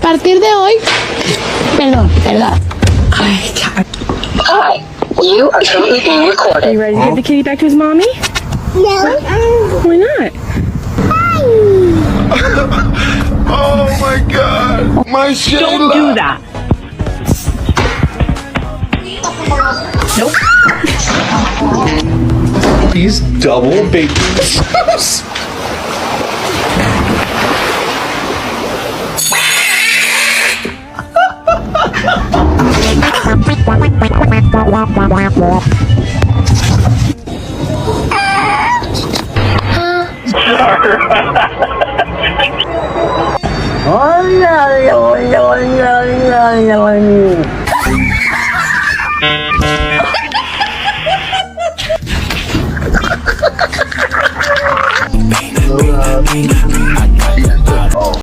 partir de hoy, perdón. Ay, ya. Hi, you are currently being Are recorded. you ready to give the kitty back to his mommy? No. Why not? Oh my God! My Shayla! Don't do that. These double baby.